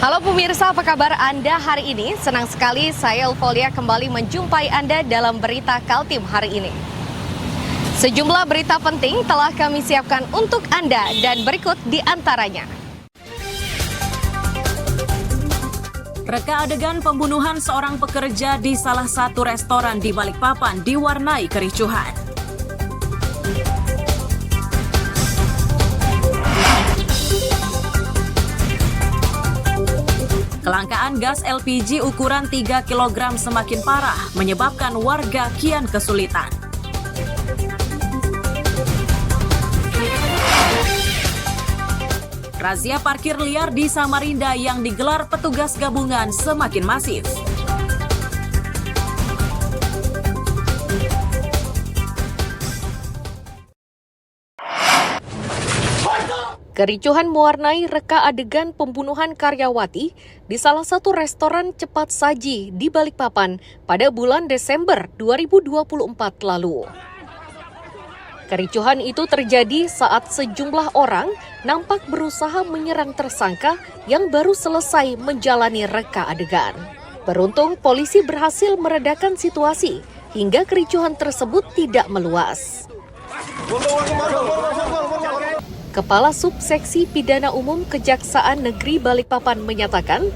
Halo pemirsa, apa kabar Anda hari ini? Senang sekali saya Ulfolia kembali menjumpai Anda dalam berita Kaltim hari ini. Sejumlah berita penting telah kami siapkan untuk Anda dan berikut di antaranya. Reka adegan pembunuhan seorang pekerja di salah satu restoran di Balikpapan diwarnai kericuhan. Kelangkaan gas LPG ukuran 3 kg semakin parah, menyebabkan warga kian kesulitan. Razia parkir liar di Samarinda yang digelar petugas gabungan semakin masif. Kericuhan mewarnai reka adegan pembunuhan karyawati di salah satu restoran cepat saji di Balikpapan pada bulan Desember 2024 lalu. Kericuhan itu terjadi saat sejumlah orang nampak berusaha menyerang tersangka yang baru selesai menjalani reka adegan. Beruntung polisi berhasil meredakan situasi hingga kericuhan tersebut tidak meluas. Kepala Subseksi Pidana Umum Kejaksaan Negeri Balikpapan menyatakan,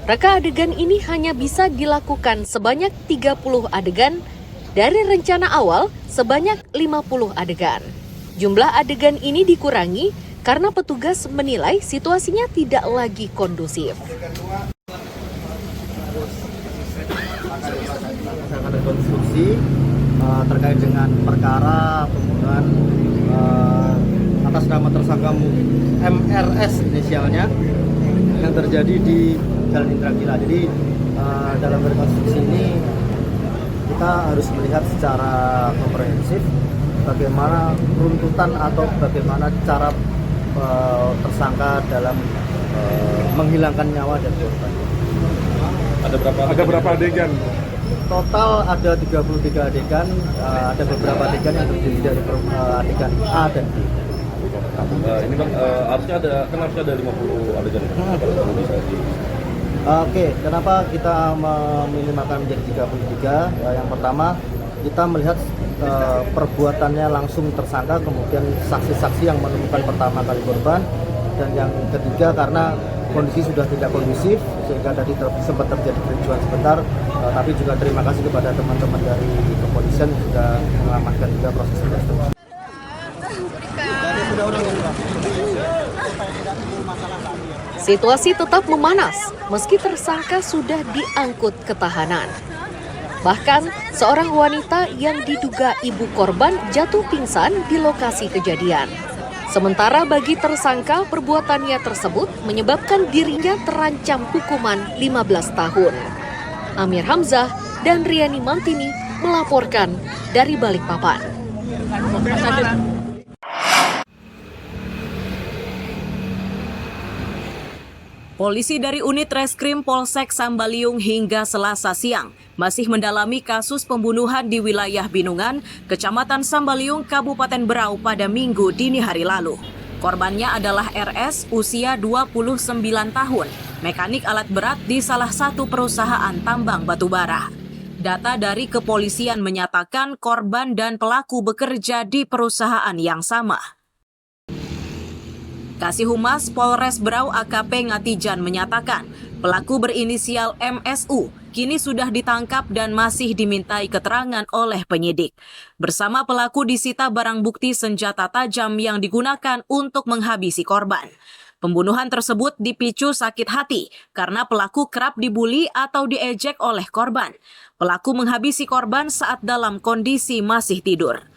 reka adegan ini hanya bisa dilakukan sebanyak 30 adegan dari rencana awal sebanyak 50 adegan. Jumlah adegan ini dikurangi karena petugas menilai situasinya tidak lagi kondusif. Ada konstruksi terkait dengan perkara pembunuhan atas nama tersangka MRS inisialnya yang terjadi di Jalan Indra Gila. Jadi dalam rekonstruksi ini kita harus melihat secara komprehensif bagaimana runtutan atau bagaimana cara tersangka dalam menghilangkan nyawa dan korban. Ada berapa adegan? Total ada 33 adegan, ada beberapa adegan yang terdiri dari adegan A dan B. Ini kan harusnya ada 50 adegan. Oke, kenapa kita meminimalkan menjadi 33? Yang pertama, kita melihat perbuatannya langsung tersangka, kemudian saksi-saksi yang menemukan pertama kali korban, dan yang ketiga karena kondisi sudah tidak kondusif sehingga tadi sempat terjadi kericuhan sebentar, tapi juga terima kasih kepada teman-teman dari kepolisian yang sudah mengamankan juga proses investigasi. Situasi tetap memanas meski tersangka sudah diangkut ke tahanan. Bahkan seorang wanita yang diduga ibu korban jatuh pingsan di lokasi kejadian. Sementara bagi tersangka, perbuatannya tersebut menyebabkan dirinya terancam hukuman 15 tahun. Amir Hamzah dan Riani Mantini melaporkan dari Balikpapan. Polisi dari unit Reskrim Polsek Sambaliung hingga Selasa siang masih mendalami kasus pembunuhan di wilayah Binungan, Kecamatan Sambaliung, Kabupaten Berau pada Minggu dini hari lalu. Korbannya adalah RS usia 29 tahun, mekanik alat berat di salah satu perusahaan tambang batubara. Data dari kepolisian menyatakan korban dan pelaku bekerja di perusahaan yang sama. Kasih Humas Polres Berau AKP Ngatijan menyatakan pelaku berinisial MSU kini sudah ditangkap dan masih dimintai keterangan oleh penyidik. Bersama pelaku disita barang bukti senjata tajam yang digunakan untuk menghabisi korban. Pembunuhan tersebut dipicu sakit hati karena pelaku kerap dibuli atau diejek oleh korban. Pelaku menghabisi korban saat dalam kondisi masih tidur.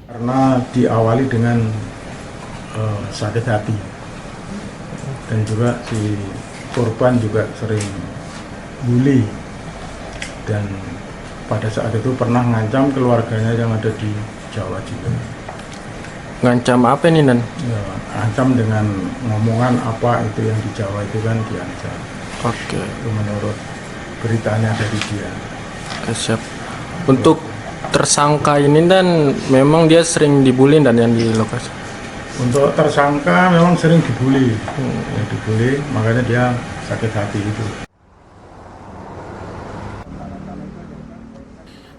Karena diawali dengan sakit hati dan juga si korban juga sering bully dan pada saat itu pernah ngancam keluarganya yang ada di Jawa juga. Ngancam apa nih, Nan? Ya, ancam dengan ngomongan apa itu yang di Jawa itu kan diancam. Oke. Itu menurut beritanya dari dia. Siap. Untuk tersangka ini dan memang dia sering dibully dan yang di lokasi. Untuk tersangka memang sering dibully, ya, dibully, makanya dia sakit hati itu.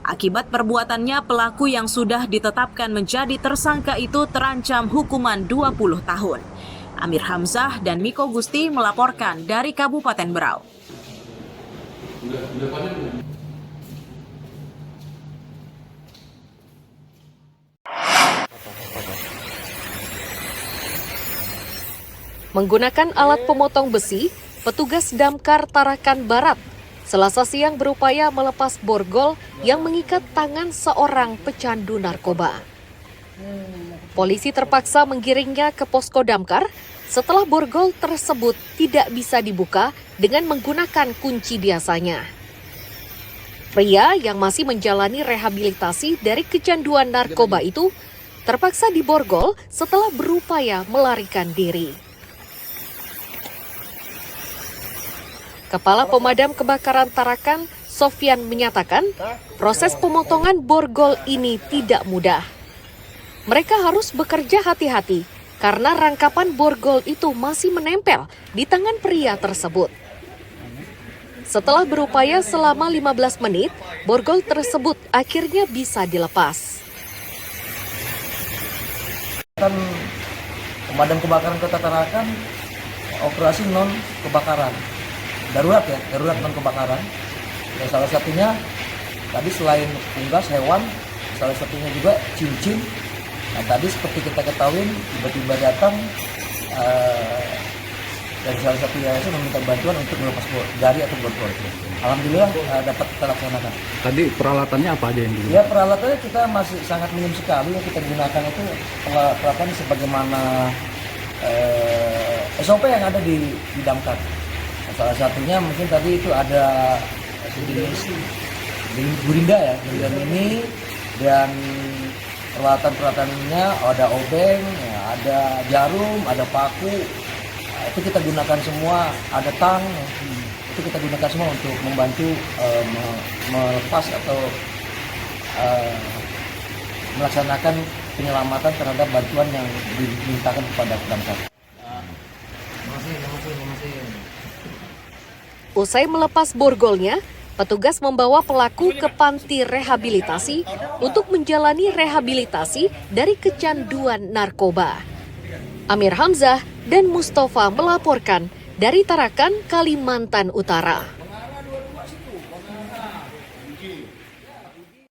Akibat perbuatannya, pelaku yang sudah ditetapkan menjadi tersangka itu terancam hukuman 20 tahun. Amir Hamzah dan Miko Gusti melaporkan dari Kabupaten Berau. Menggunakan alat pemotong besi, petugas Damkar Tarakan Barat Selasa siang berupaya melepas borgol yang mengikat tangan seorang pecandu narkoba. Polisi terpaksa menggiringnya ke posko damkar setelah borgol tersebut tidak bisa dibuka dengan menggunakan kunci biasanya. Pria yang masih menjalani rehabilitasi dari kecanduan narkoba itu terpaksa diborgol setelah berupaya melarikan diri. Kepala Pemadam Kebakaran Tarakan, Sofyan, menyatakan proses pemotongan borgol ini tidak mudah. Mereka harus bekerja hati-hati karena rangkapan borgol itu masih menempel di tangan pria tersebut. Setelah berupaya selama 15 menit, borgol tersebut akhirnya bisa dilepas. Pemadam Kebakaran Kota Tarakan operasi non kebakaran. Darurat non kebakaran. Dan salah satunya tadi selain unggas hewan, salah satunya juga cincin. Nah tadi seperti kita ketahui tiba-tiba datang dari salah satu yayasan meminta bantuan untuk melepas jari atau borgol. Alhamdulillah dapat kita laksanakan. Tadi peralatannya apa aja yang dulu? Ya peralatannya kita masih sangat minim sekali, yang kita gunakan itu peralatan sebagaimana SOP yang ada di damkar. Salah satunya mungkin tadi itu ada di Gurinda ya, Gurinda ini, dan peralatan-peralatannya ada obeng, ya, ada jarum, ada paku, itu kita gunakan semua, ada tang, itu kita gunakan semua untuk membantu melepas atau melaksanakan penyelamatan terhadap bantuan yang dimintakan kepada damkar. Usai melepas borgolnya, petugas membawa pelaku ke panti rehabilitasi untuk menjalani rehabilitasi dari kecanduan narkoba. Amir Hamzah dan Mustafa melaporkan dari Tarakan, Kalimantan Utara.